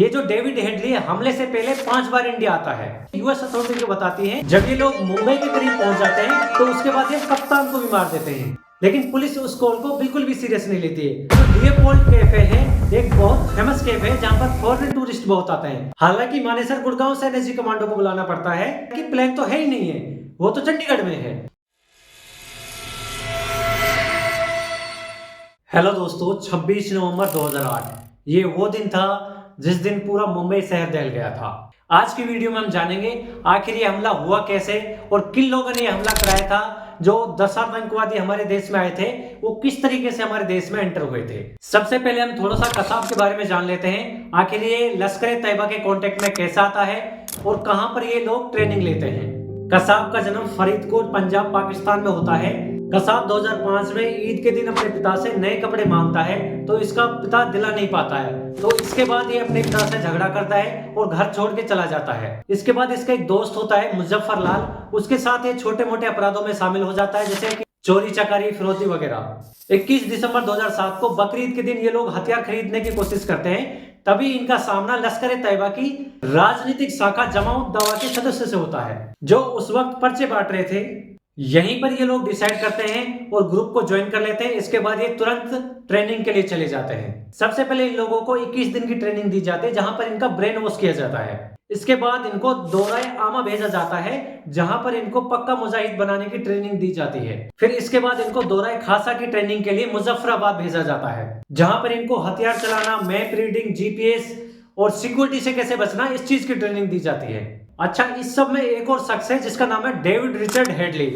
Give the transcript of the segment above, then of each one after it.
ये जो David Headley है, हमले से पहले 5 बार इंडिया आता है। यूएस अथॉरिटी बताती है जब ये लोग मुंबई के करीब पहुंच जाते हैं तो उसके बाद ये कप्तान को भी मार देते हैं, लेकिन पुलिस उस कॉल को बिल्कुल भी सीरियस नहीं लेती है। तो लियोपोल्ड कैफे है एक बहुत फेमस कैफे है जहाँ पर फॉरेन टूरिस्ट बहुत आते हैं। हालांकि मानेसर गुड़गांव से एनएसजी कमांडो को बुलाना पड़ता है कि प्लेन तो है ही नहीं है, वो तो चंडीगढ़ में है। हेलो दोस्तों, 26 नवंबर 2008 ये वो दिन था जिस दिन पूरा मुंबई शहर दहल गया था। आज की वीडियो में हम जानेंगे आखिर ये हमला हुआ कैसे और किन लोगों ने हमला कराया था। जो 10 आतंकवादी हमारे देश में आए थे वो किस तरीके से हमारे देश में एंटर हुए थे। सबसे पहले हम थोड़ा सा कसाब के बारे में जान लेते हैं। आखिर ये लश्कर तैयबा के कांटेक्ट में कैसा आता है और कहां पर ये लोग ट्रेनिंग लेते हैं। कसाब का जन्म फरीदकोट पंजाब पाकिस्तान में होता है। कसाब 2005 में ईद के दिन अपने पिता से नए कपड़े मांगता है तो इसका पिता दिला नहीं पाता है, तो इसके बाद ये अपने पिता से झगड़ा करता है और घर छोड़ के चला जाता है। इसके बाद इसका एक दोस्त होता है मुजफ्फर लाल, उसके साथ ये छोटे मोटे अपराधों में शामिल हो जाता है जैसे कि चोरी चकारी फिरौती वगैरह। 21 दिसंबर 2007 को बकरीद के दिन ये लोग हथियार खरीदने की कोशिश करते हैं, तभी इनका सामना लश्कर तैयबा की राजनीतिक शाखा जमात दावा के सदस्य से होता है जो उस वक्त पर्चे बांट रहे थे। यहीं पर ये लोग डिसाइड करते हैं और ग्रुप को ज्वाइन कर लेते हैं। इसके बाद ये तुरंत ट्रेनिंग के लिए चले जाते हैं। सबसे पहले इन लोगों को 21 दिन की ट्रेनिंग दी जाती है जहां पर इनका ब्रेन वॉश किया जाता है। इसके बाद इनको दौराए आमा भेजा जाता है जहां पर इनको पक्का मुजाहिद बनाने की ट्रेनिंग दी जाती है। फिर इसके बाद इनको दौराए खासा की ट्रेनिंग के लिए मुजफ्फराबाद भेजा जाता है जहां पर इनको हथियार चलाना, मैप रीडिंग, जीपीएस और सिक्योरिटी से कैसे बचना, इस चीज की ट्रेनिंग दी जाती है। अच्छा, इस सब में एक और शख्स है जिसका नाम है डेविड रिचर्ड हेडली।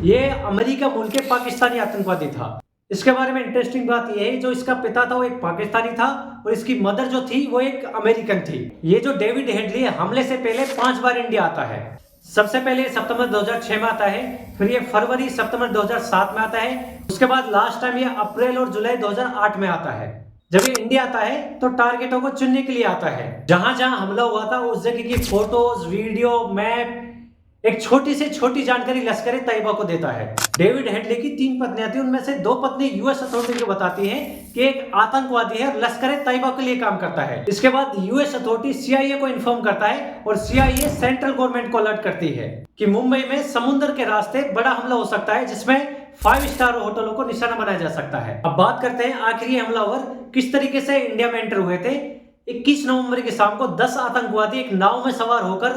ये अमेरिका मूल के पाकिस्तानी आतंकवादी था। इसके बारे में इंटरेस्टिंग बात यह है जो इसका पिता था वो एक पाकिस्तानी था और इसकी मदर जो थी वो एक अमेरिकन थी। ये जो डेविड हेडली है हमले से पहले 5 बार इंडिया आता है। सबसे पहले सितंबर 2006 में आता है, फिर ये फरवरी सितंबर 2007 में आता है, उसके बाद लास्ट टाइम ये अप्रैल और जुलाई 2008 में आता है। जब ये इंडिया आता है तो टारगेटों को चुनने के लिए आता है। जहां जहां हमला हुआ था उस जगह की फोटोज, वीडियो, मैप, एक छोटी से छोटी जानकारी लश्कर तैयबा को देता है। डेविड हेडली की 3 पत्नियां थी, उनमें से 2 पत्नी यूएस अथॉरिटी को बताती हैं कि एक आतंकवादी है और लश्कर तैयबा के लिए काम करता है। इसके बाद यूएस अथॉरिटी सीआईए को इन्फॉर्म करता है और सीआईए सेंट्रल गवर्नमेंट को अलर्ट करती है कि मुंबई में समुद्र के रास्ते बड़ा हमला हो सकता है जिसमें 5 स्टार होटलों को निशाना बनाया जा सकता है। अब बात करते हैं आखिर ये हमलावर किस तरीके से इंडिया में एंटर हुए थे। 21 नवंबर की शाम को 10 आतंकवादी एक नाव में सवार होकर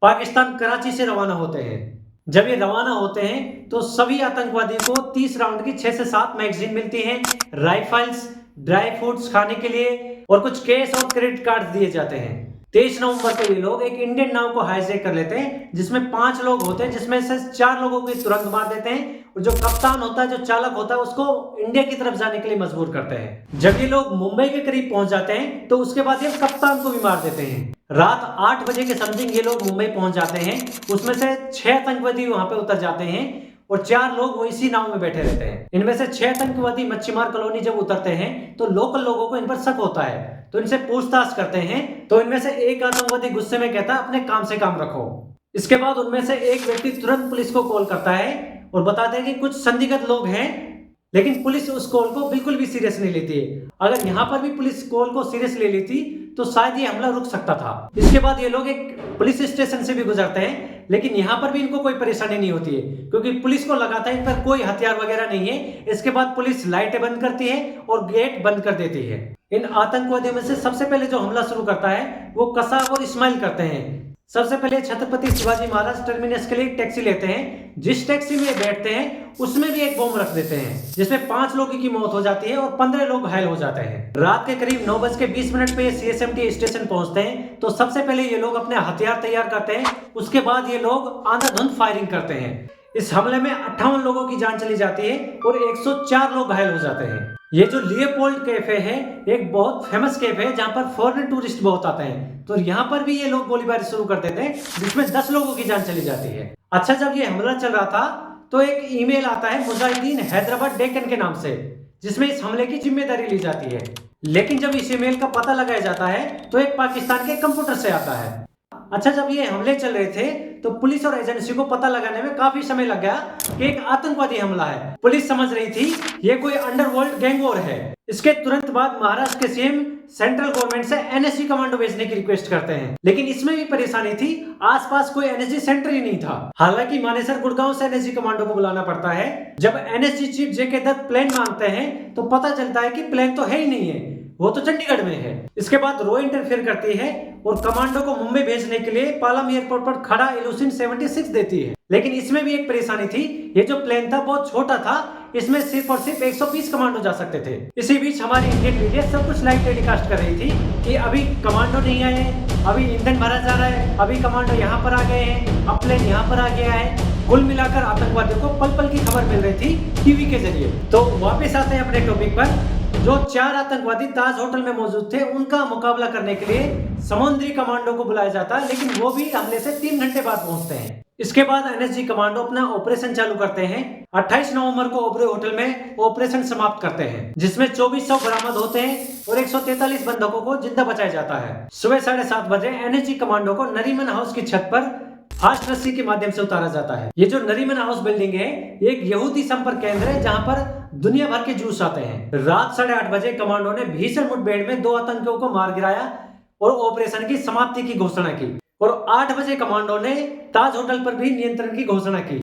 पाकिस्तान कराची से रवाना होते हैं। जब ये रवाना होते हैं तो सभी आतंकवादी को 30 राउंड की 6 से 7 मैगजीन मिलती हैं, राइफल्स, ड्राई फ्रूट्स खाने के लिए और कुछ कैश और क्रेडिट कार्ड दिए जाते हैं। 23 नवंबर को ये लोग एक इंडियन नाव को हाईजैक कर लेते हैं जिसमें 5 लोग होते हैं, जिसमें से 4 लोगों को तुरंत मार देते हैं और जो कप्तान होता है, जो चालक होता है, उसको इंडिया की तरफ जाने के लिए मजबूर करते हैं। जब ये लोग मुंबई के करीब पहुंच जाते हैं तो उसके बाद ये कप्तान को भी मार देते हैं। रात 8 बजे के समथिंग ये लोग मुंबई पहुंच जाते हैं। उसमें से 6 आतंकवादी वहां पे उतर जाते हैं और 4 लोग वो इसी नाव में बैठे रहते हैं। इनमें से 6 आतंकवादी मच्छीमार कॉलोनी जब उतरते हैं तो लोकल लोगों को इन पर शक होता है, तो इनसे पूछताछ करते हैं। तो इनमें से एक आतंकवादी गुस्से में कहता है अपने काम से काम रखो। इसके बाद उनमें से एक व्यक्ति तुरंत पुलिस को कॉल करता है और बताते हैं कि कुछ संदिग्ध लोग हैं, लेकिन पुलिस उस कॉल को बिल्कुल भी सीरियस नहीं लेती है। अगर यहाँ पर भी पुलिस कॉल को सीरियस ले लेती तो शायद ये हमला रुक सकता था। इसके बाद ये लोग एक पुलिस स्टेशन से भी गुजरते हैं, लेकिन यहाँ पर भी इनको कोई परेशानी नहीं होती है क्योंकि पुलिस को लगाता है इन पर कोई हथियार वगैरह नहीं है। इसके बाद पुलिस लाइटें बंद करती है और गेट बंद कर देती है। इन आतंकवादियों में से सबसे पहले जो हमला शुरू करता है वो कसाब और इस्माइल करते हैं। सबसे पहले छत्रपति शिवाजी महाराज टर्मिनस के लिए टैक्सी लेते हैं। जिस टैक्सी में बैठते हैं उसमें भी एक बम रख देते हैं जिसमें 5 लोगों की मौत हो जाती है और 15 लोग घायल हो जाते हैं। रात के करीब 9:20 पे सीएसएमटी स्टेशन पहुंचते हैं तो सबसे पहले ये लोग अपने हथियार तैयार करते हैं। उसके बाद ये लोग आंधाधुंध फायरिंग करते हैं। इस हमले में 58 लोगों की जान चली जाती है और 104 लोग घायल हो जाते हैं। ये जो लियोपोल्ड कैफे है एक बहुत फेमस कैफे है जहां पर फॉरेन टूरिस्ट बहुत आते हैं, तो यहाँ पर भी ये लोग गोलीबारी शुरू कर देते हैं जिसमें 10 लोगों की जान चली जाती है। अच्छा, जब ये हमला चल रहा था तो एक ईमेल आता है मुजाहिदीन हैदराबाद डेक्कन के नाम से जिसमें इस हमले की जिम्मेदारी ली जाती है, लेकिन जब इस ईमेल का पता लगाया जाता है तो एक पाकिस्तान के कंप्यूटर से आता है। अच्छा, जब ये हमले चल रहे थे तो पुलिस और एजेंसी को पता लगाने में काफी समय लग गया कि एक आतंकवादी हमला है। पुलिस समझ रही थी ये कोई अंडरवर्ल्ड गैंग वॉर है। इसके तुरंत बाद महाराष्ट्र के सीएम सेंट्रल गवर्नमेंट से एनएसजी कमांडो भेजने की रिक्वेस्ट करते हैं, लेकिन इसमें भी परेशानी थी, आसपास कोई एनएसजी सेंटर ही नहीं था। हालांकि मानेसर गुड़गांव से एनएसजी कमांडो को बुलाना पड़ता है। जब एनएसजी चीफ जेके दत्त प्लेन मांगते हैं तो पता चलता है कि प्लेन तो है ही नहीं है, वो तो चंडीगढ़ में है। इसके बाद रो इंटरफेयर करती है और कमांडो को मुंबई भेजने के लिए पालम एयरपोर्ट पर खड़ा इलूसिन 76 देती है। लेकिन इसमें भी एक परेशानी थी, ये जो प्लेन था बहुत छोटा था, इसमें सिर्फ और सिर्फ 120 कमांडो जा सकते थे। इसी बीच हमारी इंडियन मीडिया सब कुछ लाइव टेलीकास्ट कर रही थी कि अभी कमांडो नहीं आए हैं, अभी ईंधन भरा जा रहा है, अभी कमांडो यहाँ पर आ गए हैं, अब प्लेन यहाँ पर आ गया है। कुल मिलाकर आतंकवादियों को पल पल की खबर मिल रही थी टीवी के जरिए। तो वापस आते हैं अपने टॉपिक पर। जो 4 आतंकवादी ताज होटल में मौजूद थे, उनका मुकाबला करने के लिए समुद्री कमांडो को बुलाया जाता है, लेकिन वो भी हमले से 3 घंटे बाद पहुंचते हैं। इसके बाद एनएसजी कमांडो अपना ऑपरेशन चालू करते हैं। 28 नवंबर को ओबरे होटल में ऑपरेशन समाप्त करते हैं, जिसमें 2400 बरामद होते हैं और 143 बंधकों को जिंदा बचाया जाता है। सुबह 7:30 बजे एनएसजी कमांडो को नरीमन हाउस की छत पर फास्ट रस्सी के माध्यम से उतारा जाता है। ये जो नरीमन हाउस बिल्डिंग है, एक यहूदी संपर्क केंद्र है जहां पर दुनिया भर के जूस आते हैं। रात 8:30 बजे कमांडो ने भीषण मुठभेड़ में 2 आतंकियों को मार गिराया और ऑपरेशन की समाप्ति की घोषणा की। और 8 बजे कमांडो ने ताज होटल पर भी नियंत्रण की घोषणा की।